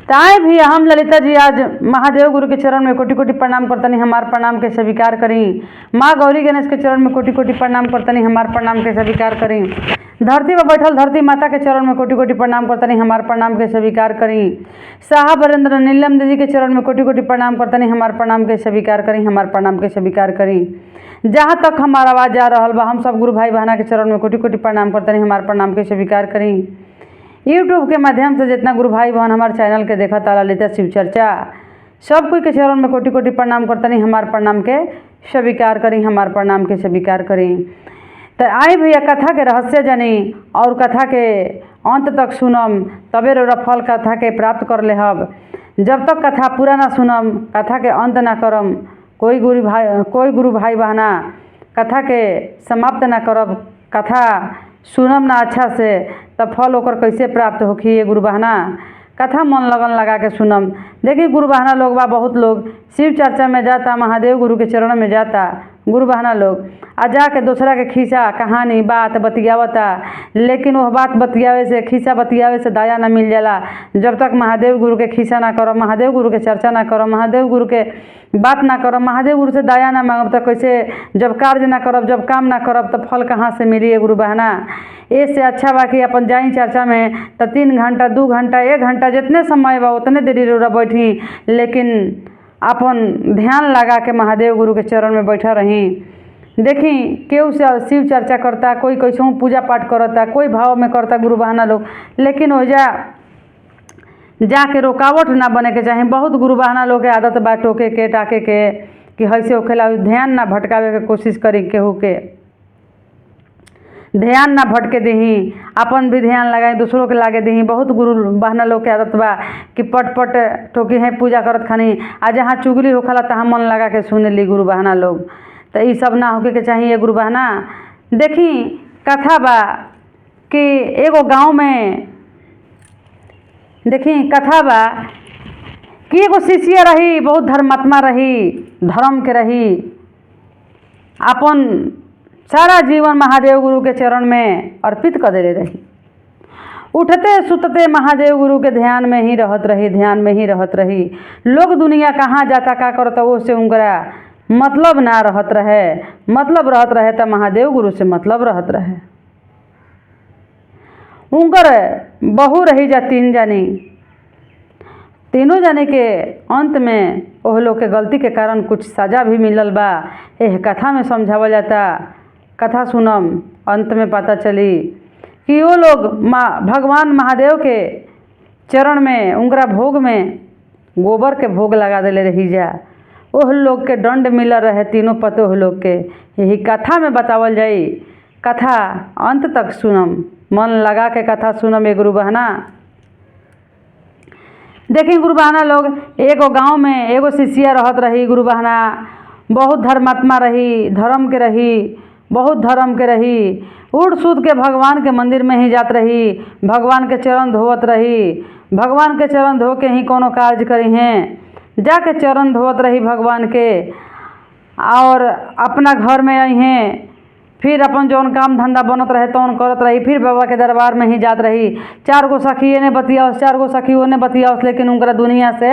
ताए भी हम ललिता जी आज महादेव गुरु के चरण में कोटि कोटि प्रणाम करतनी, हमार प्रणाम के स्वीकार करी। माँ गौरी गणेश के चरण में कोटि कोटि प्रणाम करतनी, हमार प्रणाम के स्वीकार करी। धरती पर बैठल धरती माता के चरण में कोटि कोटि प्रणाम करतनी, हमार प्रणाम के स्वीकार करी। साहब वरेंद्र नीलम दीदी के चरण में कोटि कोटि प्रणाम करतनी, हमार प्रणाम के स्वीकार करी, हमार प्रणाम के स्वीकार करी। जहाँ तक हमार आवाज़ जा रहा बा हम सब गुरु भाई बहना के चरण में कोटि कोटि प्रणाम करतनी, हमार प्रणाम के स्वीकार करी। यूट्यूब के माध्यम से जितना गुरु भाई बहन हमारे चैनल के देखा ता ललिता शिव चर्चा सब कोई के चरण में कोटि कोटि प्रणाम करतनी, हमार प्रणाम के स्वीकार करी, हमार प्रणाम के स्वीकार करी। तो आई भैया कथा के रहस्य जानी और कथा के अंत तक सुनम तबे रोरा फल कथा के प्राप्त कर ले हब। जब तक कथा पूरा ना सुनम कथा के अंत ना करम कोई गुरु भाई बहना कथा के समाप्त ना करब, कथा सुनम ना अच्छा से तब फल ओकर कैसे प्राप्त होखी। ये गुरु बहना कथा मन लगन लगा के सुनम। देखिए गुरु बहना लोग बा बहुत लोग शिव चर्चा में जाता, महादेव गुरु के चरण में जाता गुरु बहना लोग आ जाके दूसरा के खीसा कहानी बात बतियावता, लेकिन वह बात बतियावे से खीसा बतियावे से दया ना मिल जाला। जब तक महादेव गुरु के खीसा ना करो, महादेव गुरु के चर्चा ना करो, महादेव गुरु के बात ना करो, महादेव गुरु से दया ना मांगब तो कैसे, जब कार्य ना करब जब काम ना करब तो फल कहाँ से मिली। गुरु बहना इससे अच्छा बा कि अपन जाई चर्चा में तो 3 घंटा 2 घंटा 1 घंटा जितने समय बा उतने देरी रोरा बैठी, लेकिन अपन ध्यान लगा के महादेव गुरु के चरण में बैठा रही। देखी केहू से शिव चर्चा करता, कोई कैसे पूजा पाठ करता, कोई भाव में करता गुरु बहना लोग, लेकिन ओजा जाके रुकावट ना बने के चाहे। बहुत गुरु बहना लोग के आदत बा टोके के टाके के कि हैसे होखेला, ध्यान ना भटकावे के कोशिश करी, केहू के ध्यान ना भटके दही, अपन भी ध्यान लगाए दूसरों के लागे दही। बहुत गुरु बहना लोग के आदत बा कि पट पट टोकी है पूजा करत खानी आ जहाँ चुगली होखला तहाँ मन लगा के सुने ली गुरु बहना लोग। तो ये सब ना होके के चाहिए गुरु बहना। देखी कथा बा कि एगो गांव में, देखी कथा बा कि एगो शिष्या रही, बहुत धर्मात्मा रही, धर्म के रही, अपन सारा जीवन महादेव गुरु के चरण में अर्पित कर देले रही। उठते सुतते महादेव गुरु के ध्यान में ही रहत रही, ध्यान में ही रहत रही। लोग दुनिया कहाँ जाता का करता वो से उनकरा मतलब ना रहत रहे, मतलब रहत रहे तो महादेव गुरु से मतलब रहत रहे। उनकर बहू रही जा 3 जानी, तीनों जाने के अंत में ओह लोग के गलती के कारण कुछ सजा भी मिलल बा। एह कथा में समझावल जाता, कथा सुनम अंत में पता चली कि वो लोग भगवान महादेव के चरण में उनकरा भोग में गोबर के भोग लगा देले रही जा। ओह लोग के दंड मिल रहे तीनों पते ओह लोग के। यही कथा में बतावल जाई, कथा अंत तक सुनम, मन लगा के कथा सुनम। ये गुरु बहना देखी गुरु बहना लोग एगो गांव में एगो शिष्या रहत रही। गुरु बहना बहुत धर्मात्मा रही, धर्म के रही, बहुत धर्म के रही। उड़ सूद के भगवान के मंदिर में ही जात रही, भगवान के चरण धोवत रही, भगवान के चरण धो के ही कोनो कार्य करी हैं, जाके चरण धोवत रही भगवान के और अपना घर में आई हैं। फिर अपन जौन काम धंधा बनत रहे तौन करत रही, फिर बाबा के दरबार में ही जात रही। 4 गो सखी ने बतियाओ, 4 गो सखी ने बतियाओ, लेकिन उनका दुनिया से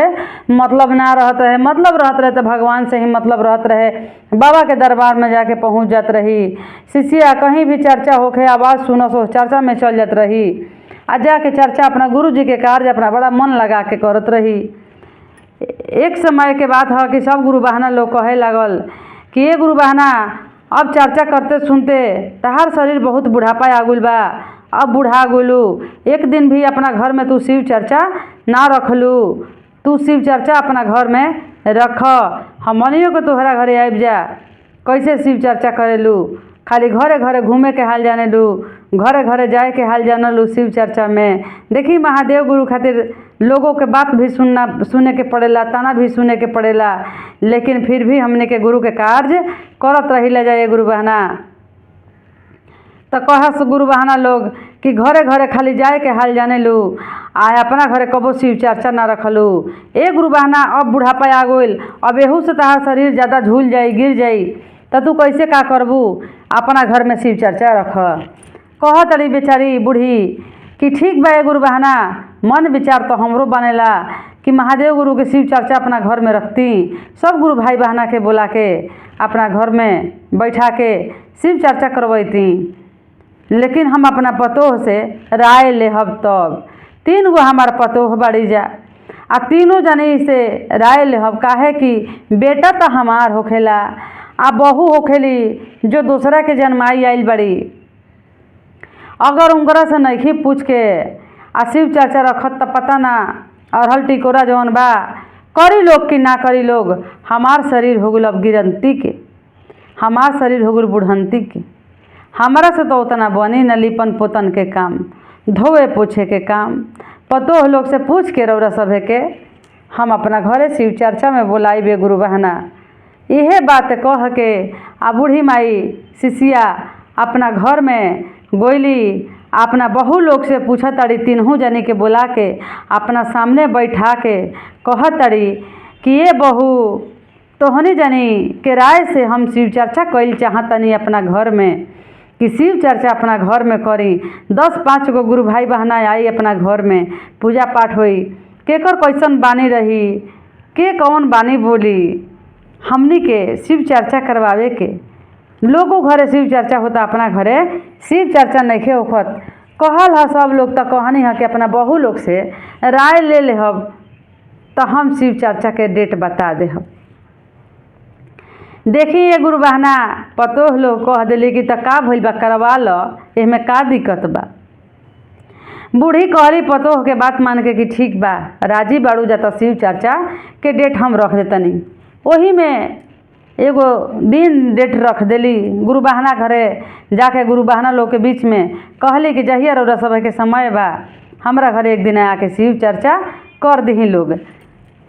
मतलब ना रहत रहे। मतलब रहत रहे तो भगवान से ही मतलब रहत रहे। बाबा के दरबार में जाके पहुंच जात रही। शिष्या कहीं भी चर्चा होके आवाज़ सुनो सो चर्चा में चल जात रही आ जाके चर्चा अपना गुरु जी के कार्य अपना बड़ा मन लगा के करत रही। एक समय के बात है कि सब गुरु बहना लोग कहे लागल कि ये गुरु बहना अब चर्चा करते सुनते तहार शरीर बहुत बुढ़ापा आ गइल बा, अब बुढ़ा गइलू, एक दिन भी अपना घर में तू शिव चर्चा ना रखलू, तू शिव चर्चा अपना घर में रख, हमनियों को तोहरा घरे आबि जा। कैसे शिव चर्चा करेलू, खाली घरे घरे घूमे के हाल जाने लू, घरे घरे जाए के हाल जाने लू शिव चर्चा में। देखी महादेव गुरु खातिर लोगों के बात भी सुने के पड़ेला, ताना भी सुने के पड़ेला, लेकिन फिर भी हमने के गुरु के कार्य करत रही ले जाए गुरु बहना। तो कहस गुरु बहना लोग कि घरे घरे खाली जाए के हाल जाने लू आ अपना घरे कबो शिव चर्चा ना रखलू। ए गुरु बहना अब बुढ़ापा आ गइल, अब एहू से तहार शरीर ज़्यादा झूल जाई गिर जाई, तो तू कैसे का करबू, अपना घर में शिव चर्चा रख। कहत रही बेचारी बूढ़ी कि ठीक बा गुरु बहना, मन विचार तो हमरो बनेला कि महादेव गुरु के शिव चर्चा अपना घर में रखती, सब गुरु भाई बहना के बुला के अपना घर में बैठा के शिव चर्चा करवैती। लेकिन हम अपना पतोह से राय लेहब तब 3 गो हमार पतोह बाड़ी जा आ तीनों जनी से राय लेहब। काहे कि बेटा तो हमार होखेला आ बहू होखेली जो दूसरा के जन्माई आइल बड़ी। अगर उनकरा से नहीं पूछ के आ शिव चर्चा रखत तो पता ना अरहल टिकोरा जौन बा करी लोग कि ना करी लोग। हमार शरीर हो गल अब गिरंती के, हमार शरीर हो गल बुढ़ंती के। हमारा से तो उतना बनी न लिपन पोतन के काम, धोए पोछे के काम। पतोह लोग से पूछ के रौरा सभे के हम अपना घरे शिव चर्चा में बोलाइबे गुरु बहना। यह बात कह के आ बूढ़ी माई शिष्या अपना घर में गोइली, अपना बहू लोग से पूछा तड़ी, तीनों जनी के बुला के अपना सामने बैठा के कह तड़ी कि ये बहू तोहनी जनी के राय से हम शिव चर्चा कइल चाहतनी अपना घर में, कि शिव चर्चा अपना घर में करी। 10-5 गो गुरु भाई बहना आई अपना घर में, पूजा पाठ होई। केकर कैसन बानी रही, के कौन बानी बोली, हमनी के शिव चर्चा करवावे के। लोगों घरे शिव चर्चा होता, अपना घरे शिव चर्चा नइखे होखत। कहल ह सब लोग तो कहनी है कि अपना बहू लोग से राय ले लेहब तो हम शिव चर्चा के डेट बता देहब। देखी ये गुरु बहना पतोह लोग कह दिली कि तो का भइल बा, करवा लो, एमे का दिक्कत बा। बूढ़ी कहली पतोह के बात मान के कि ठीक बा, राजी बाड़ू जाता शिव चर्चा के डेट हम रख देतनी। वही में एगो दिन डेट रख देली। गुरु बहना घरे जाके गुरु बहना लोग के बीच में कहली कि जहिया रौरा सभा के समय बा हमरा घरे एक दिन आके शिव चर्चा कर दही लोग।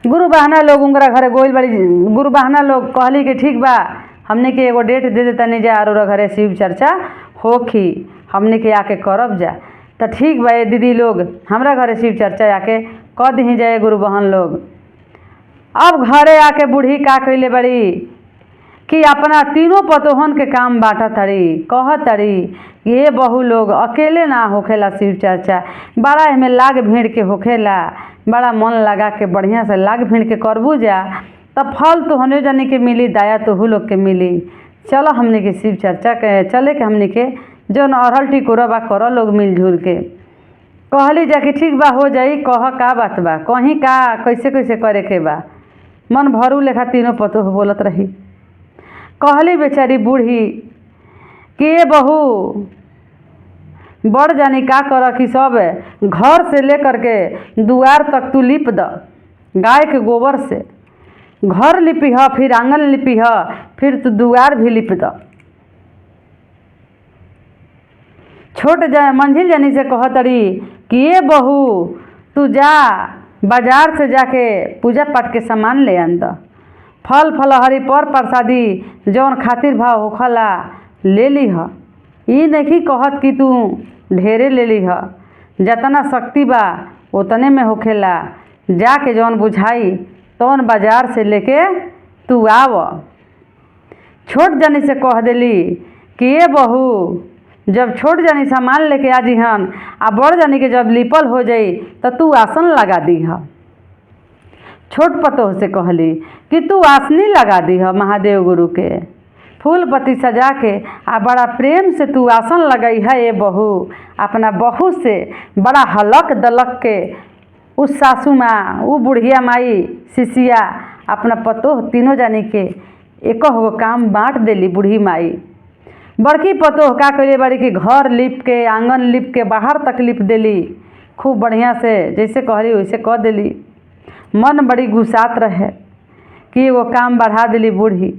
गुरु बहना लोग उनकरा घरे गोइल बड़ी। गुरु बहना लोग कहली कि ठीक बा, हमने के एगो डेट दे देतनी जा, रौरा घरे शिव चर्चा होखी, हमने के आके करब जा। तो ठीक बा ये दीदी लोग हमरा घरे शिव चर्चा आके कर दही जाए गुरु बहन लोग। अब घरे आके बूढ़ी का कइले बड़ी कि अपना तीनों पतोहन के काम बांटा तड़ी, कह तड़ी ये बहू लोग अकेले ना होखेला शिव चर्चा, बड़ा एमे लाग भीड़ के होखेला। बड़ा मन लगा के बढ़िया से लाग भीड़ के करबू जा तब फल तो हने जाने के मिली, दाया तो हु लोग के मिली। चलो हमने के शिव चर्चा के चले के हमने के जौन अरहल टिकोरा बा कर लोग मिलजुल के। कहली जा कि ठीक बा हो जाई, कह का बात बा, कहीं का कैसे कैसे करे के बा। मन भरू लेखा तीनों पतोह बोलत रही। कहली बेचारी बूढ़ी कि ये बहू बड़ जानी का कर कि सब घर से लेकर के दुआर तक तू लिप द, गाय के गोबर से घर लिपी ह, फिर आंगन लिपी ह, फिर तू दुआर भी लिप द। छोट मंझिल जानी से कह तड़ी कि ये बहू तू जा बाजार से जाके पूजा पाठ के सामान ले आन द, फल फलहरी पर प्रसादी जौन खातिर भाव होखला ले ली ह। ई नहीं कहत कि तू ढेरे ले ली ह, जतना शक्ति बा उतने में होखेला। जाके जौन बुझाई तौन बाजार से लेके तू आव। छोट जानी से कह देली कि ये बहू जब छोट जानी सामान लेके आ जीहन आ बड़ जानी के जब लिपल हो जाई तो तू आसन लगा दीह। छोट पतोह से कहली कि तू आसनी लगा दीह महादेव गुरु के, फूल पत्ती सजा के आ बड़ा प्रेम से तू आसन लगई है। ये बहू अपना बहू से बड़ा हलक दलक के उस सासू माँ, वो बुढ़िया माई शिष्या अपना पतोह तीनों जानी के एक गो काम बांट देली। बूढ़ी माई बड़की पतोह का कइले बड़ी कि घर लिप के, आंगन लिप के, बाहर तक लिप देली खूब बढ़िया से, जैसे कहली वैसे कह देली। मन बड़ी गुस्सात रहे कि एगो काम बढ़ा देली बूढ़ी।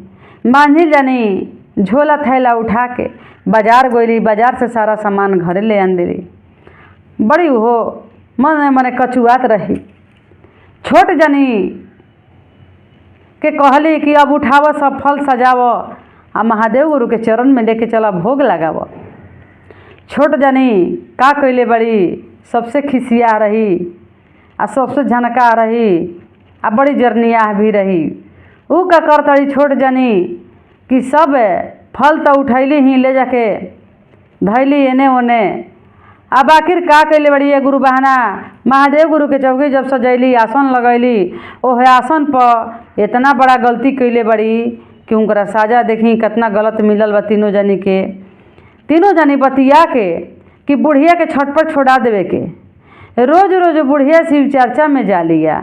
मांझी जानी झोला थैला उठा के बाजार गइली, बाजार से सारा सामान घरे ले आन देली। बड़ी हो मन में मने कचुआत रही। छोट जानी के कहली कि अब उठाव सब फल सजाव आ महादेव गुरु के चरण में लेके चला भोग लगाव। छोट जानी का कइले बड़ी सबसे खिसिया रही आ सबसे झनका रही आ बड़ी जरनिया भी रही। ऊ का करतड़ी छोट जानी कि सब फल तो उठैली ही ले जाके धैली एने ओने अब आखिर का कैले बड़ी ये गुरु बहना। महादेव गुरु के चौकी जब सजैली, आसन लगैली, ओह आसन पर इतना बड़ा गलती कैले बड़ी कि उनकरा साजा देखी कितना गलत मिलल बा। तीनों जनी के, तीनों जनी बतिया के कि बुढ़िया के छटपट छोड़ा देवे के। रोज रोज बुढ़िया शिव चर्चा में जा लिया।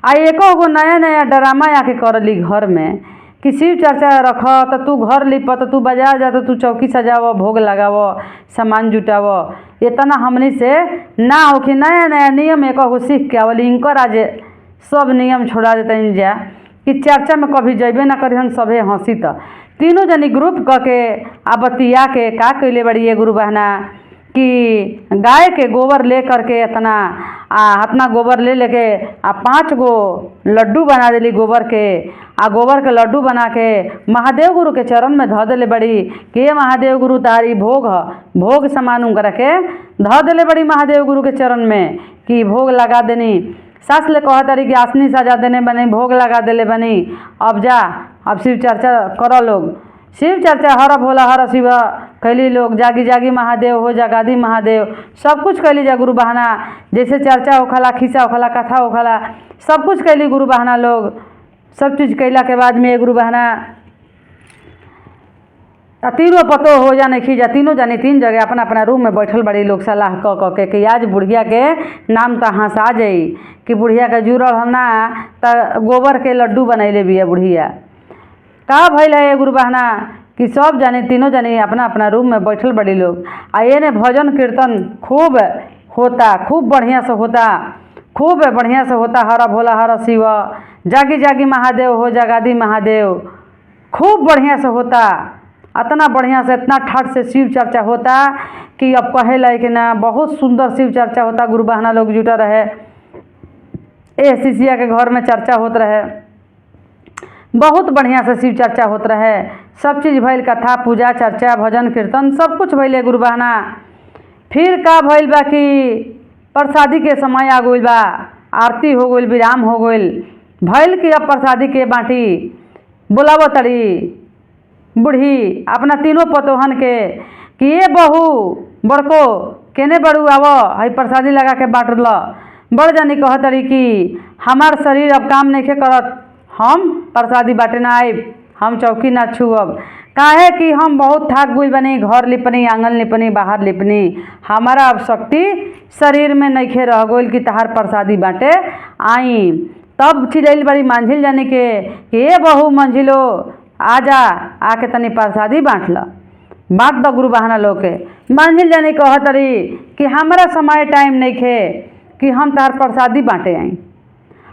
आ एको गो नया नया ड्रामा आके करली घर में कि शिव चर्चा रख तो तू घर लिप, तो तू बाजार जा, तो तू चौकी सजाव, भोग लगाव, सामान जुटाव। इतना हमनी से ना हो कि नया नया नियम एको गो सीख के आवली। इनकर आज सब नियम छोड़ा देते जा कि चर्चा में कभी जैबे ना करी हम सभे हंसी। तो तीनों जनी ग्रुप करके आ बतिया के का कैले बड़ी ये गुरु बहना कि गाय के गोबर ले करके अपना गोबर ले लेके आ 5 गो लड्डू बना देली गोबर के। आ गोबर के लड्डू बना के महादेव गुरु के चरण में धो देले बड़ी कि ये महादेव गुरु तारी भोग ह, भोग सामान उनकर के धो देले बड़ी महादेव गुरु के चरण में कि भोग लगा देनी। सास ले कह तारी कि आसनी सजा देने बनी, भोग लगा देले बनी। अब जा, अब शिव चर्चा करो लोग। शिव चर्चा हर भोला हर शिव कैली लोग। जागी जागी महादेव हो जगादी महादेव, सब कुछ कैली जा गुरु बहना। जैसे चर्चा होखला, खिस्सा होखला, कथा होखला, सब कुछ कैली गुरु बहना लोग। सब चीज़ कैला के बाद में गुरु बहना तीनों पतो हो जाने खींचा। तीनों जानी 3 जगह अपना अपना रूम में बैठल बड़ी लोग सलाह क के कि आज बुढ़िया के नाम तो हंसा जाई कि बुढ़िया के जुड़ल हम ना तो गोबर के लड्डू बनैले बिया बुढ़िया। का भइल है ये गुरु बहना कि सब जाने तीनों जानी अपना अपना रूम में बैठल बड़ी लोग। आ ये ने भजन कीर्तन खूब होता, खूब बढ़िया से होता, खूब बढ़िया से होता। हर भोला हर शिव, जागी जागी महादेव हो जगादी महादेव, खूब बढ़िया से होता। इतना बढ़िया से, इतना ठाठ से शिव चर्चा होता कि अब कहे लायक ना। बहुत सुंदर शिव चर्चा होता। गुरु बहना लोग जुटा रहे, ए शिष्या के घर में चर्चा होत रहे, बहुत बढ़िया से शिव चर्चा होत रहे। सब चीज़ भइल, कथा पूजा चर्चा भजन कीर्तन सब कुछ भइले गुरु बहना। फिर का भइल बा कि प्रसादी के समय आ गइल बा, आरती हो गइल, विराम हो गइल। भइल कि अब प्रसादी के बाटी बुलाव तड़ी बूढ़ी अपना तीनों पतोहन के कि ये बहू बड़को केने बड़ू आव हई प्रसादी लगा के बाँट ल। बड़ जानी कह तड़ी कि हमार शरीर अब काम नहीं करत, हम प्रसादी बाटे ना आइब, हम चौकी ना छुअब। काहे कि हम बहुत थक गइल बनी, घर लिपनी, आंगन लिपनी, बाहर लिपनी, हमारा अब शक्ति शरीर में नइखे रह गइल कि तहार प्रसादी बाटे आई। तब चिड़ैल बड़ी मंझिल जानी के ये बहू मंझिलो आजा, आके तनी प्रसादी बाँट ल, बाँट द गुरु बहना लोग के। मंझिल जानी कह तरी कि हमारा समय टाइम नइखे कि हम तहार प्रसादी बाँटे आई।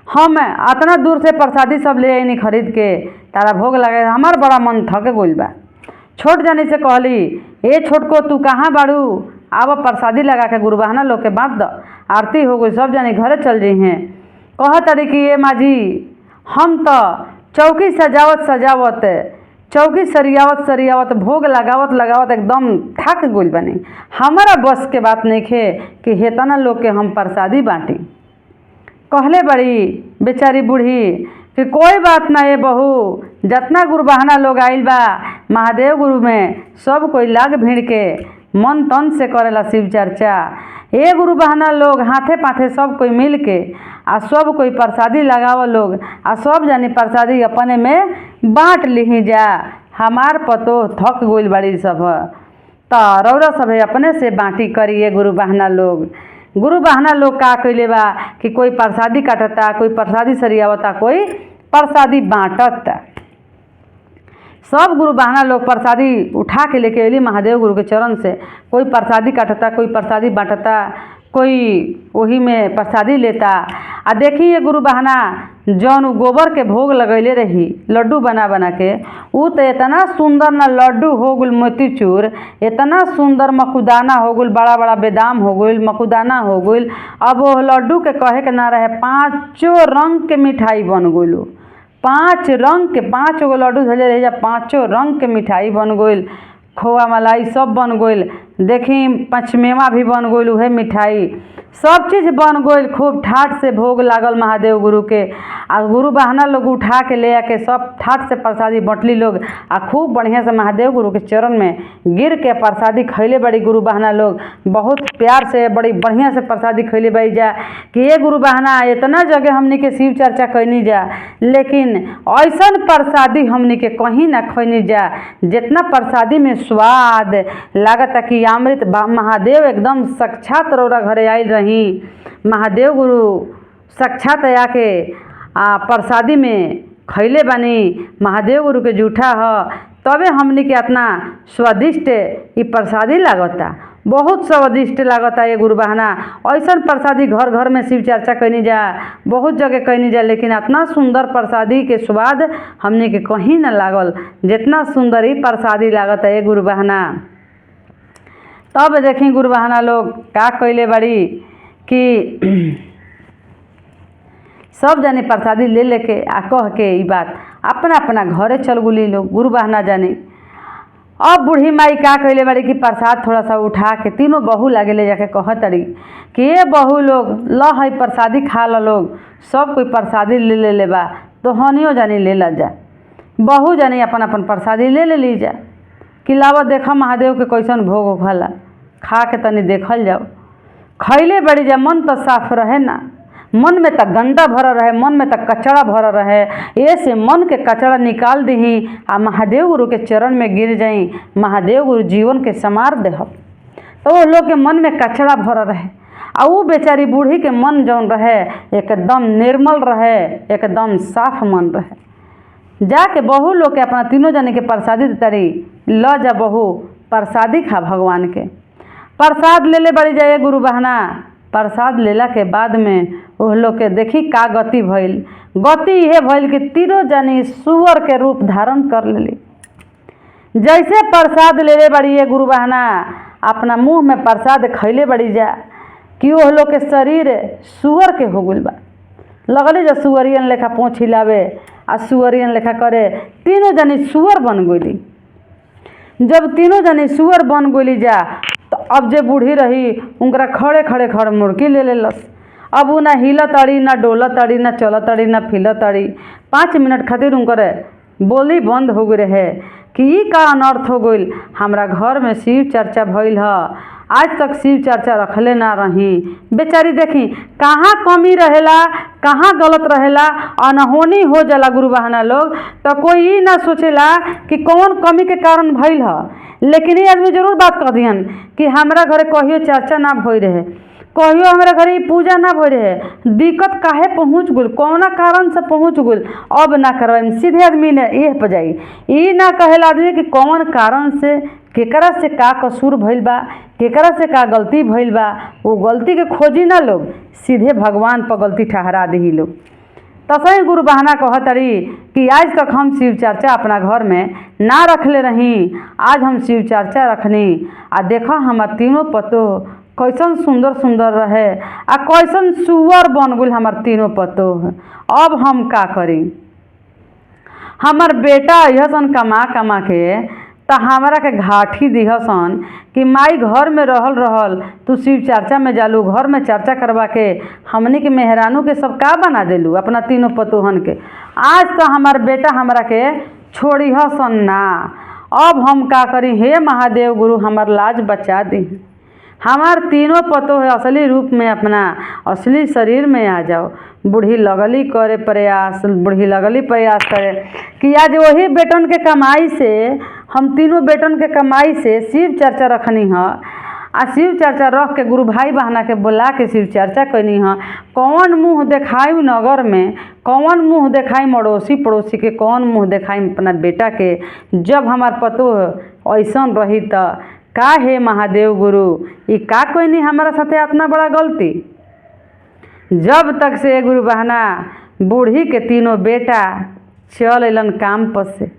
हम इतना दूर से प्रसादी सब ले आईनी खरीद के तारा भोग लगे, हमार बड़ा मन थक गइल बा। छोट जानी से कहली ए छोटको तू कहाँ बाड़ू, आव प्रसादी लगा के गुरु बहना लोग के बाँट द। आरती हो गई, सब जानी घरे चल जाइ हैं। कह तरी कि ये माजी हम तो चौकी सजावत सजावत, चौकी सरियावत सरियावत, भोग लगावत लगावत एकदम थक गइल बनी। हमारा बस के बात नहीं खे कि हेतना लोग के हम प्रसादी बाँटी। कहले बड़ी बेचारी बूढ़ी कि कोई बात ना ये बहू, जितना गुरु बहना लोग आइल बा महादेव गुरु में, सब कोई लाग भीड़ के मन तन से करेला शिव चर्चा। ये गुरु बहना लोग हाथे पाथे सब कोई मिल के आ सब कोई प्रसादी लगाव लोग, आ सब जानी प्रसादी अपने में बाँट ली जा। हमार पतो थक गइल बड़ी सब, तो रौरा सब अपने से बाँटी करिए गुरु बहना लोग। गुरु बहना लोग का कैले बा कि कोई प्रसादी काटता, कोई प्रसादी सरियावता, कोई प्रसादी बाँटता। सब गुरु बहना लोग प्रसादी उठा के लेके अली महादेव गुरु के चरण से। कोई प्रसादी काटता, कोई प्रसादी बाँटता, कोई वही में प्रसादी लेता। आ देखिए गुरु बहना जौन गोबर के भोग लगैले रही लड्डू बना बना के, उ तो इतना सुंदर ना लड्डू हो गइल मोतीचूर, इतना सुंदर मकुदाना हो गइल, बड़ा बड़ा बेदाम हो गइल, मकुदाना हो गइल। अब वो लड्डू के कहे के ना रहे, 5 रंग के मिठाई बन गइल। 5 रंग के 5 गो लड्डू धले रही जा, 5 रंग के मिठाई बन गइल, खोआ मलाई सब बन गइल। देखी पंचमेवा भी बन गइल, उहे मिठाई सब चीज़ बन गइल। खूब ठाठ से भोग लागल महादेव गुरु के। आ गुरु बहाना लोग उठा के ले आके सब ठाट से प्रसादी बटली लोग आ खूब बढ़िया से महादेव गुरु के चरण में गिर के प्रसादी खैले बड़ी गुरु बहाना लोग बहुत प्यार से बड़ी बढ़िया से प्रसादी खैले बड़ी जा कि ये गुरु बहाना इतना जगह हमनी के शिव चर्चा कैनी जा, लेकिन ऐसा प्रसादी हमनी के कहीं ना खैनी जा जितना प्रसादी में स्वाद लागता कि अमृत महादेव एकदम साक्षात रौरा घरे आयल रही। महादेव गुरु साक्षात आके प्रसादी में खैले बानी, महादेव गुरु के जूठा ह तबे हमनी के इतना स्वादिष्ट ये प्रसादी लागता, बहुत स्वादिष्ट लागता ये गुरु बहाना। ऐसा प्रसादी घर घर में शिव चर्चा कैनी जा, बहुत जगह कैनी जा, लेकिन इतना सुंदर प्रसादी के स्वाद हमने के कहीं ना लागल जितना सुंदर ही प्रसादी लागता ये गुरु बहाना। तब देखी गुरु बहाना लोग का कैले बड़ी कि सब जाने प्रसादी ले लेके आ कह के ई बात अपना अपना घरे चल गुली लोग गुरु बहाना जाने। अब बूढ़ी माई का कैले बड़ी कि प्रसाद थोड़ा सा उठा के तीनों बहू लागे ले जाके कह तड़ी कि ये बहू लोग ल है प्रसादी खा ल लोग, सब कोई प्रसादी ले ले बा तो हनियो जानी ले ला जा। बहू जानी अपन अपन प्रसादी ले ली जा कि लावा देखा महादेव के कैसन भोग होला, खा के तनी देखल जाओ। खैले बड़ी जा मन तो साफ रहे ना, मन में तक गंदा भरा रहे, मन में तक कचरा भरा रहे, ऐसे मन के कचरा निकाल दही आ महादेव गुरु के चरण में गिर जाई, महादेव गुरु जीवन के संवार देहब। तो वो लोग के मन में कचरा भरा रहे आ वो बेचारी बूढ़ी के मन जौन रहे एकदम निर्मल रहे, एकदम साफ मन रहे। जाके बहू लोग के अपना तीनों जने के प्रसादी तरी ल जा बहू प्रसादी खा भगवान के। प्रसाद ले ले बड़ी जाए गुरु बहाना। प्रसाद लेला के बाद में वो लोग के देखी का गति भइल। गति यह भइल कि तीनों जनी सुअर के रूप धारण कर लेली। जैसे प्रसाद ले ले बड़ी ये गुरु बहाना अपना मुंह में प्रसाद खैले बड़ी जा कि वो लोग के शरीर सुअर के हो गइल बा। लगली जा सुअरियन लेखा पोंछ हिलावे आ सुअरियन लेखा करे, तीनों जनी सुअर बन गइली। जब तीनों जनी सुअर बन गइली जा तो अब जे बूढ़ी रही उनकरा खड़े खड़े खड़ मुड़की ले लेलस। अब वो ना हिला तड़ी, ना डोला तड़ी, ना चला तड़ी, ना फिला तड़ी। 5 मिनट खातिर उनकर बोली बंद हो गई रहे कि ई का अनर्थ हो गइल, हमरा घर में शिव चर्चा भइल ह, आज तक शिव चर्चा रखले ना रही। बेचारी देखी कहाँ कमी रहेला, कहाँ गलत रहेला, अनहोनी हो जाला गुरु बहाना लोग। तो कोई ई ना सोचेला कि कौन कमी के कारण भइल ह, लेकिन ये आदमी जरूर बात कर दिहन कि हमरा घरे कहियो चर्चा ना भई रहे, कहियो हमरा घरे पूजा ना भई रहे, दिक्कत काहे पहुँच गइल, कौना कारण से पहुँच गइल, अब ना करवाई। सीधे आदमी ने एह पर जाई, ई ना कहेला आदमी कि कौन कारण से केकरा से का कसूर भइल बा, केकरा से का गलती भइल बा। वो गलती के खोजी ना लोग, सीधे भगवान पर गलती ठहरा दी लोग। तसही गुरु बहाना कहतरी कि आज तक हम शिव चर्चा अपना घर में ना रखले रही, आज हम शिव चर्चा रखनी आ देखा हमार तीनों पतो कैसन सुंदर सुंदर रहे आ कैसन सुअर बन गइल हमार तीनों पतो। अब हम का करी, हमार बेटा अइहसन कमा कमा के तो हमारा के घाटी दिहसन कि माई घर में रहल तू शिव चर्चा में जालू, घर में चर्चा करवा के हमनी के मेहरानू के सब का बना देलू अपना तीनों पतोहन के। आज तो हमार बेटा हमरा के छोड़ी हसन ना। अब हम का करी, हे महादेव गुरु हमार लाज बचा दी, हमार तीनों पतो है असली रूप में अपना असली शरीर में आ जाओ। बूढ़ी लगली करे प्रयास, बूढ़ी लगली प्रयास करे कि आज वही बेटन के कमाई से, हम तीनों बेटन के कमाई से शिव चर्चा रखनी है आ शिव चर्चा रख के गुरु भाई बहना के बुला के शिव चर्चा कैनी है। कौन मुँह देखाई नगर में, कौन मुँह देखाई मड़ोसी पड़ोसी के, कौन मुँह देखाई अपना बेटा के, जब हमार पतो ऐसन रही तो का हे महादेव गुरु ये का कोई नहीं हमारा साथे इतना बड़ा गलती। जब तक से गुरु बहाना बूढ़ी के तीनों बेटा चल अलन काम पर से,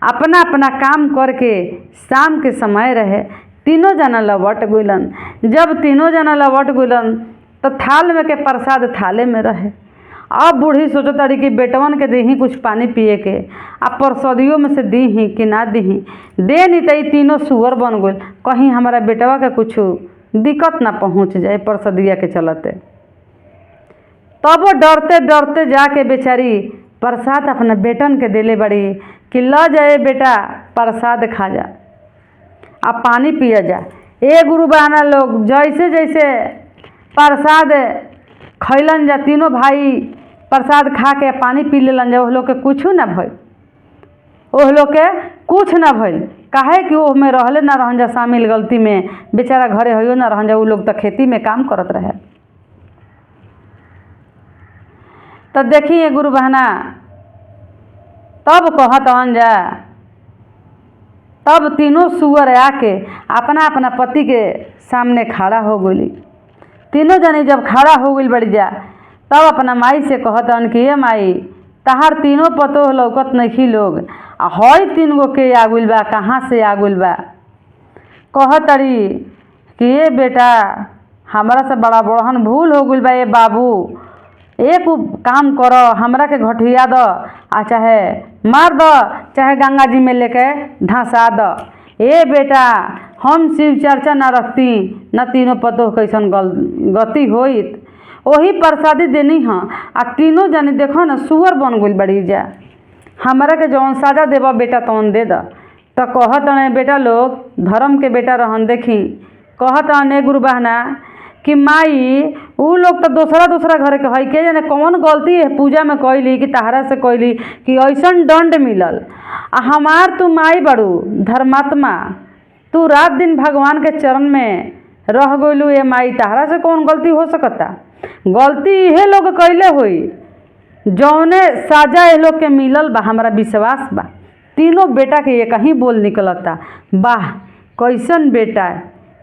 अपना अपना काम करके शाम के समय रहे तीनों जना लौट गइलन। जब तीनों जना लौट गइलन तो थाल में के प्रसाद थाले में रहे। अब बूढ़ी सोचो तारी कि बेटवन के दीही कुछ पानी पिए के, आ प्रसादियों में से दीही कि ना दीही, दे नहीं तो तीनों सुअर बन गइल, कहीं हमारा बेटवा के कुछ दिक्कत ना पहुँच जाए प्रसादिया के चलते। तब वो डरते डरते जाके बेचारी प्रसाद अपना बेटन के देले बड़ी कि ल जाए बेटा प्रसाद खा जा, अब पानी पिया जा। ए गुरु बहना लोग जैसे जैसे प्रसाद खैलन जा, तीनों भाई प्रसाद खा के पानी पी लेलन जा, ओह लोग के कुछ ना भइल, ओह लोग के कुछ ना भइल। काहे कि ओह में रहले ना रहन जा शामिल गलती में, बेचारा घरे हो ना रहन जा, उ लोग तो खेती में काम करत रहे। तो देखिए गुरु बहना, तब कहतन जा, तब तीनों सुअर आके अपना अपना पति के सामने खड़ा हो गई। तीनों जने जब खड़ा हो गई बड़ी जा, तब अपना माई से कहतन कि ये माई, तहार तीनों पतो लौकत नहीं लोग, हई 3 गो के आगुल बा, कहाँ से आगुल बा। कहतरी कि ये बेटा हमारा से बड़ा बड़हन भूल हो गई बा, ये बाबू एक काम करो, हमरा के घटिया दो, आ चाहे मार दो, चाहे गंगा जी में लेके धंसा दो। ए बेटा हम शिव चर्चा न रखती, न तीनों पतो कैसन गति होइत, वही प्रसादी देनी हाँ। आ तीनों जाने देखो ना सुअर बन गई बड़ी जा, हमारा के जौन साजा देवा बेटा तौन दे द। तो कहत बेटा लोग धर्म के बेटा रहन। देखी कहत गुरु बहना कि माई उ लोग तो दूसरा घर के है, के जाने कौन गलती है पूजा में कैली कि तहरा से कैली कि ऐसन दंड मिलल। आ हमार तू माई बड़ू धर्मात्मा, तू रात दिन भगवान के चरण में रह गइलू। ये माई तहरा से कौन गलती हो सकता, गलती इहे लोग कैले हुई जौने साजा ये लोग के मिलल बा। हमारा विश्वास बा तीनों बेटा के एक ही बोल निकलता, वाह कैसन बेटा।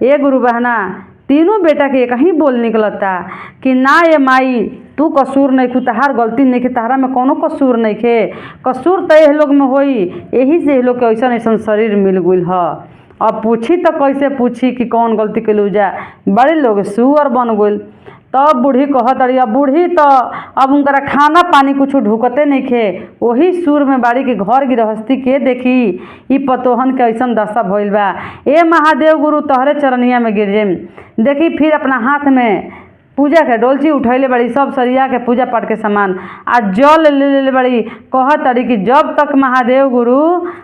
ये गुरु बहना तीनों बेटा के एक ही बोल निकलता कि ना ये माई तू कसूर नहीं खू, तहार गलती नहीं खे, तहरा में कोनो कसूर नहीं खे, कसूर तो ये लोग में होई, यही से ये लोग के ऐसा ऐसा शरीर मिल गई है। अब पूछी तो कैसे पूछी कि कौन गलती के लू जा, बड़े लोग सुअर बन गई। तब बूढ़ी कहत रही, अब बूढ़ी तो अब उनका खाना पानी कुछ ढुकते नहीं खे, वही सुर में बाड़ी के घर गृहस्थी के देखी ई पतोहन के ऐसा दशा भइल बा। ए महादेव गुरु तोहरे चरनिया में गिर जाइम। देखी फिर अपना हाथ में पूजा के डोलची उठैले बड़ी, सब सरिया के पूजा पाठ के सामान आ जल ले बड़ी। कहत रही कि जब तक महादेव गुरु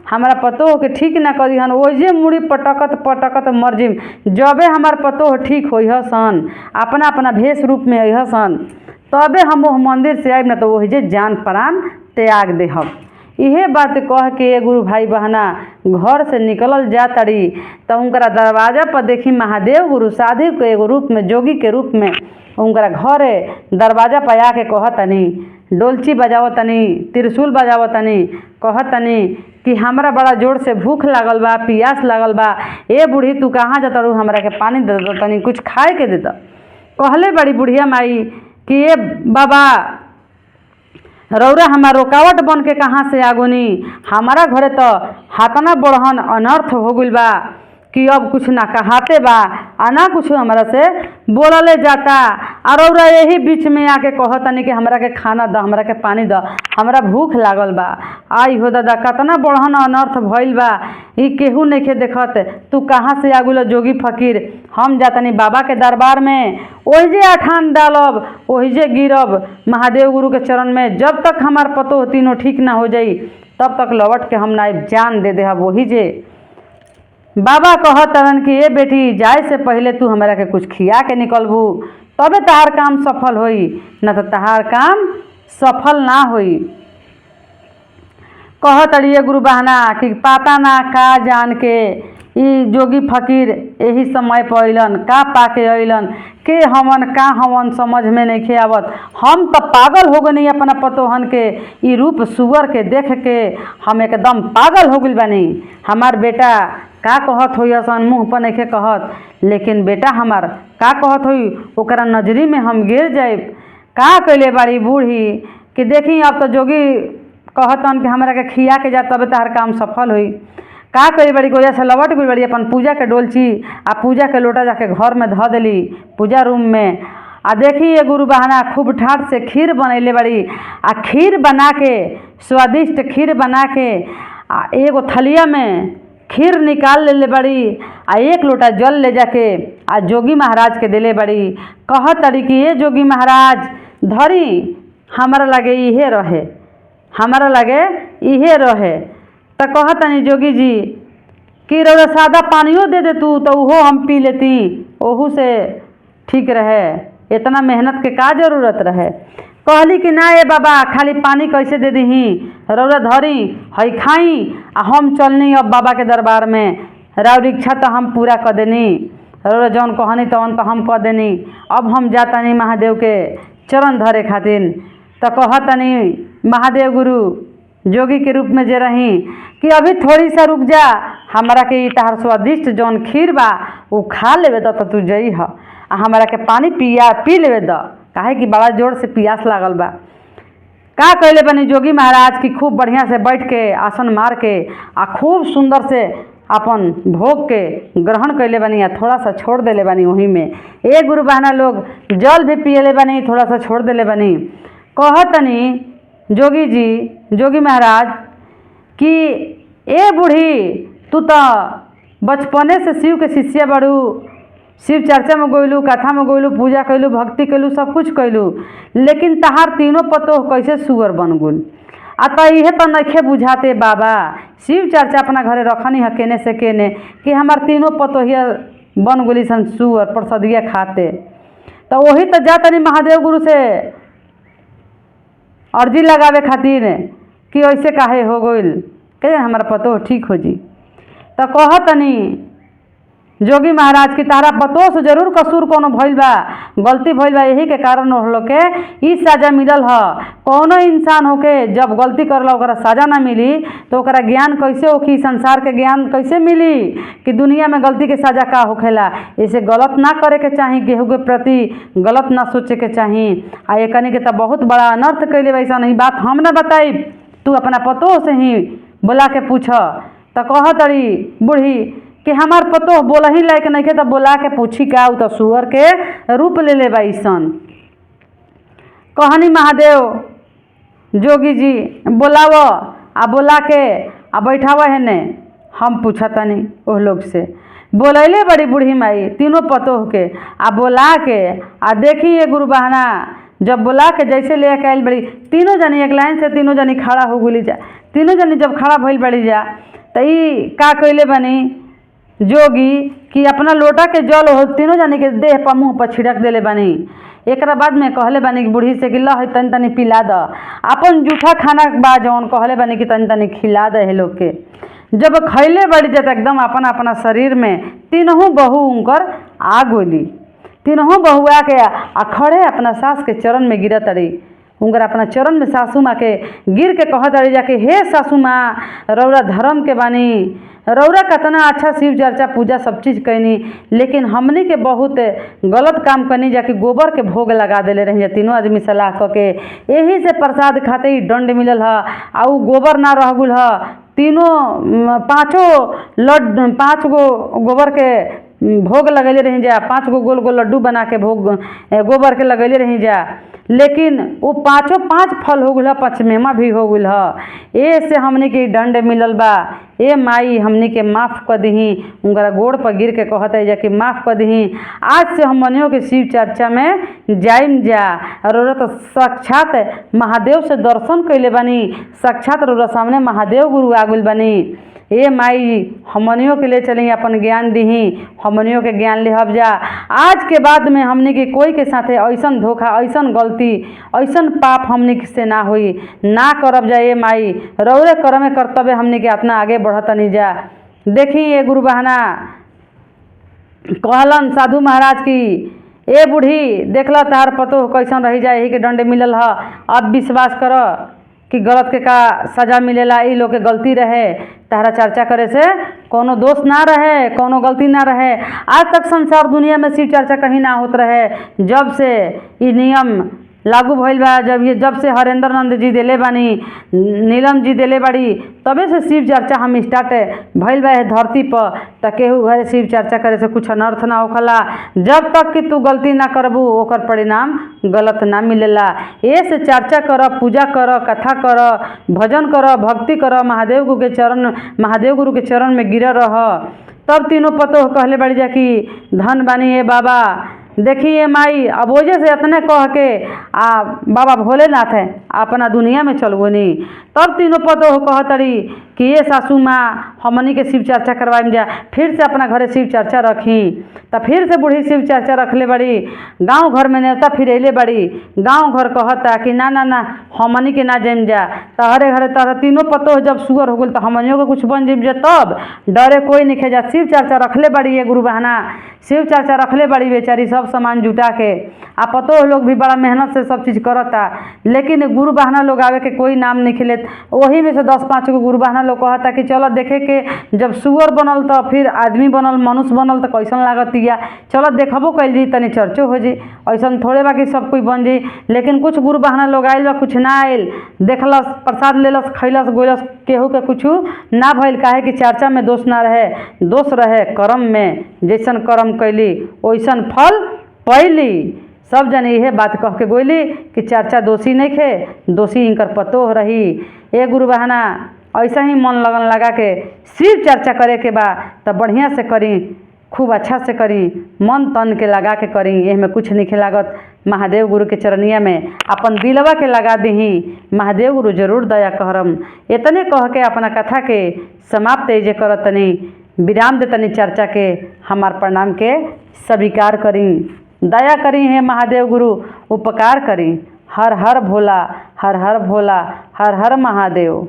हमारा पतो के ठीक ना करी हन, ओजे मुड़ी पटकत पटकत मर जिम। जबे हमार पतो ठीक होई सन, अपना अपना भेष रूप में अह सन, तबे हम वो मंदिर से आइब, ना तो वही जे जान प्राण त्याग देहब। इहे बात कह के गुरु भाई बहना घर से निकलल जा तड़ी। तो उनका दरवाजा पर देखी महादेव गुरु साधु के एगो रूप में, जोगी के रूप में उनका घरे दरवाजा पर आके कहतनी, डोलची बजावतनी, त्रिशूल बजावतनी, कहतनी कि हमरा बड़ा जोर से भूख लागल बा, पियास लागल बा। ए बूढ़ी तू कहाँ जाता रू, हमरा के पानी दे दो, तनी कुछ खाए के दे दो। कहले बड़ी बुढ़िया माई कि ए बाबा रौरा हमार रुकावट बन के कहाँ से आगुनी, हमारा घरे तो हाथना बड़हन अनर्थ हो गइल बा कि अब कुछ ना कहाते बा, आ ना कुछ हमारा से बोलले जाता। और रौरा यही बीच में आके कहतनी कि हमरा के खाना द, हमरा के पानी द, हमरा भूख लागल बा। आई हो दादा कतना बड़हन अनर्थ भइल बा, ई केहू नहीं के देखत, तू कहाँ से आगुल जोगी फकीर। हम जातनी बाबा के दरबार में, ओहिजे अठान डालब, ओहिजे गिरब महादेव गुरु के चरण में। जब तक हमार पतो तीनों ठीक ना हो जाई तब तक लौट के हम ना जान दे देहब। वही जे बाबा कहतन कि ये बेटी जाए से पहले तू हमरा के कुछ खिया के निकलबू, तबे तहार काम सफल होई, न तो तहार काम सफल ना होई। कहतड़िए गुरु बहना कि पाता ना का जान के ई जोगी फकीर यही समय पर अइलन, का पाके अइलन, के हमन का हमन समझ में नहीं खे आवत। हम तो पागल हो गनी अपना पतोहन के ई रूप सुअर के देख के, हम एकदम पागल हो गइल बानी। हमार बेटा का कहत होई सन, मुँह पर नहीं के कहत, लेकिन बेटा हमार का कहत होई ओकरा नजरी में हम गिर जाए। का कैले बाड़ी बूढ़ी कि देखी अब तो जोगी कहतन कि हमरा के खिया के जा तबे तहार काम सफल होई। का करी बड़ी गोया से लौट गई बड़ी, अपन पूजा के डोलची आ पूजा के लोटा जाके घर में धो देली पूजा रूम में। आ देखी ये गुरु बहना खूब ठाट से खीर बनैले बड़ी, आ खीर बना के स्वादिष्ट खीर बना के आ एगो थलिया में खीर निकाल ले बड़ी, आ 1 लोटा जल ले जाके आ जोगी महाराज के दिले बड़ी। कहत तड़ी कि ये जोगी महाराज धरी हमारा लगे इहे रहे, हमारा लगे इहे रहे। तो कहतनी जोगी जी कि रौरा सादा पानियो दे दे तू तो उहो हम पी लेती, ओहू से ठीक रहे, इतना मेहनत के का जरूरत रहे। कहली कि ना ए बाबा खाली पानी कैसे दे दीही, रौरा धरी हई खाई आ हम चलनी अब बाबा के दरबार में, राउर इच्छा तो हम पूरा कर देनी, रौरा जौन कहनी तौन तो हम कर देनी, अब हम जातनी महादेव के चरण धरे खातिर। तो कहतनी महादेव गुरु जोगी के रूप में जे रही कि अभी थोड़ी सा रुक जा, हमारा के तहार स्वादिष्ट जौन खीर बा वो खा लेवे द, तो तू जई ह आ हमारा के पानी पी लेवे द, काहे कि बड़ा जोर से प्यास लागल बा। का कहले बनी जोगी महाराज की खूब बढ़िया से बैठ के आसन मार के आ खूब सुंदर से अपन भोग के ग्रहण कैले बनी आ थोड़ा सा छोड़ देले बनी। वहीं में एक गुरु बहना लोग जल भी पियले बनी, थोड़ा सा छोड़ देले बनी। कहतनी जोगी जी जोगी महाराज कि ए बूढ़ी तू तो बचपने से शिव के शिष्य बड़ू, शिव चर्चा में गइलू, कथा में गइलू, पूजा कैलू, भक्ति कैलू, सब कुछ कैलू, लेकिन तहार तीनों पतोह कैसे सुअर बन गुल। आ तो इहे तो नइखे बुझाते बाबा, शिव चर्चा अपना घरे रखनी है केने से केने कि हमार तीनों पतोहिया बन गुली सन सुअर प्रसादिया खाते। तो वही तो जातनी महादेव गुरु से अर्जी लगावे खातिर कि ऐसे काहे हो गइल, के हमारा पतोह ठीक हो जी। तो कहतनी जोगी महाराज की तारा पतोह से जरूर कसूर कोनो भइल बा, गलती भइल बा, यही के कारण लोग के ई सजा मिलल ह। कोनो इंसान होके जब गलती करला ओकरा सजा ना मिली तो ओकरा ज्ञान कैसे होखी, संसार के ज्ञान कैसे मिली कि दुनिया में गलती के सजा का होखेला। इसे गलत ना करे के चाही, केहू के प्रति गलत ना सोचे के चाही। आ एकनी के तो बहुत बड़ा अनर्थ कैले वैसा नहीं बात हम ना बताई, तू अपना पतोह से ही बोला के पूछ। तो कहतरी बूढ़ी कि हमार पतोह बोला ही लायक नहीं के, तो बोला के पूछी का, तो सुअर के रूप ले ले बाईसन। कहनी महादेव जोगी जी बोलाव आ बोला के आ बैठाव है ने, हम पूछतनी ओह लोग से। बोलैले बड़ी बूढ़ी माई तीनों पतोह के आ बोला के आ देखी ये गुरु बहना जब बोला के जैसे ले के आयल बड़ी, तीनों जनी एक लाइन से तीनों जनी खड़ा हो गुली जा। तीनों जनी जब खड़ा भइल बड़ी जा तो ई का कैले बनी जोगी कि अपना लोटा के जल हो तीनों जनी के देह पर मुँह पर छिड़क देले बनी। एक बाद में कहले बनी कि बूढ़ी से कि ल है तनी तनी पिला द, अपन जूठा खाना बा जौन कहले बनी कि तनी तनी खिला दे लोग के। जब खैले बड़ी जाता एकदम अपना अपना शरीर में तीनों बहू उनकर आ गोली, तीनों बहू आके आ खड़े अपना सास के चरण में गिरत रही। उनकर अपना चरण में सासू माँ के गिर के कहत रही जाके, हे सासू माँ रौरा धर्म के बानी, रौरा कतना अच्छा शिव चर्चा पूजा सब चीज़ कैनी, लेकिन हमनी के बहुत गलत काम करनी जाके गोबर के भोग लगा देले रही। तीनों आदमी सलाह करके यही से प्रसाद खाते ही दंड मिलल ह। आ उ गोबर ना रह गुल ह, तीनों पाँच गो गोबर के भोग लगैले रही जा, 5 गो गोल गोल लड्डू बना के भोग गोबर के लगैले रही जा, लेकिन वो 5 फल हो गल, 5वें भी हो गल ह। ए से हमनी के दंड मिलल बा, ए माई हमनी के माफ़ कर दही। उनका गोड़ पर गिर के कहत है जा कि माफ़ कर दही, आज से हमनियों के शिव चर्चा में जाइम जा। और तो साक्षात महादेव से दर्शन कैले बनी, साक्षात रोरा सामने महादेव गुरु आगुल बनी। ए माई हमनियों के ले चली, अपन ज्ञान दीही, हमनियों के ज्ञान लेहब जा। आज के बाद में हमनी के कोई के साथे ऐसन धोखा, ऐसन गलती, ऐसन पाप हमनी से ना होई, ना करब जा। ए माई रौरे कर्म कर्तव्य हमनी के अपना आगे बढ़तनी जा। देखी ये गुरु बहना कहलन साधु महाराज की, ए बूढ़ी देखला तार पतो कैसन रही जाए, यही के दंड मिलल ह। अब विश्वास कर कि गलत के का सजा मिलेला, ई लोग के गलती रहे, तारा चर्चा करे से कोनो दोष ना रहे, कोनो गलती ना रहे। आज तक संसार दुनिया में शिव चर्चा कहीं ना होत रहे, जब से ई नियम लागू भइल बा, जब से हरेंद्र नंद जी देले बानी, नीलम जी देले बाड़ी, तबे से शिव चर्चा हम स्टार्ट भइल बा धरती पर। त केहू घरे शिव चर्चा करे से कुछ अनर्थ ना होखला, जब तक कि तू गलती ना करबू ओकर परिणाम गलत ना मिलेला। ए से चर्चा कर, पूजा कर, कथा कर, भजन कर, भक्ति कर, महादेव गुरु के चरण में गिर रह। तब तीनों पतो कहले बाड़ी जा कि धन बानी ए बाबा, देखिए माई अब वजह से इतने कह के बाबा भोलेनाथ है अपना दुनिया में चल गोनी। तब तीनों पतो कहतरी कि ये सासू माँ हमनी के शिव चर्चा करवाएम जा, फिर से अपना घरे शिव चर्चा रखी। तो फिर से बूढ़ी शिव चर्चा रखले बड़ी, गांव घर में नेवता फिरैले बड़ी, गांव घर कहता कि ना ना ना हमनी के ना जम जा। तहरे घरे तहरे तीनों पतो जब सुअर हो गल तो हमनियों के कुछ बन जिम जा, तब डरे कोई नहीं खेजा। शिव चर्चा रखले बड़ी है गुरु बहना, शिव चर्चा रखले बड़ी बेचारी सब सामान जुटा के। आ पतो लोग भी बड़ा मेहनत से सब चीज़ करता, लेकिन गुरु बहना लोग आवे के कोई नाम नहीं खिलेत। वही में से 10-5 गो गुरु बहना लोग कहता कि चलो देखे के जब सुअर बनल तो फिर आदमी बनल, मनुष्य बनल तो कैसन लागत या, चलो देखबो कैल जी तनी चर्चो हो जी। ऐसा थोड़े बाकी सब कोई बन जी, लेकिन कुछ गुरु बहना लोग आयल बा, कुछ ना आयल, देखलस प्रसाद लेलस खैलस गोलस, केहू के कुछ ना भइल। काहे कि चर्चा में दोष ना रहे, दोष रहे कर्म में। जैसन कर्म कैली वैसन फल पैली। सब जन यह बात कह के गोली कि चर्चा दोषी नहीं खे, दोषी इनकर पतो रही। ए गुरु बहना ऐसा ही मन लगन लगा के शिव चर्चा करे के बा तो बढ़िया से करी, खूब अच्छा से करी, मन तन के लगा के करी। एहमें कुछ नहीं लागत। महादेव गुरु के चरनिया में अपन दिलवा के लगा दही, महादेव गुरु जरूर दया करम। इतने कह के अपना कथा के समाप्त जे करतनी, विराम देतनी चर्चा के। हमार प्रणाम के स्वीकार करी, दया करी है महादेव गुरु, उपकार करी। हर हर भोला, हर हर भोला, हर हर महादेव।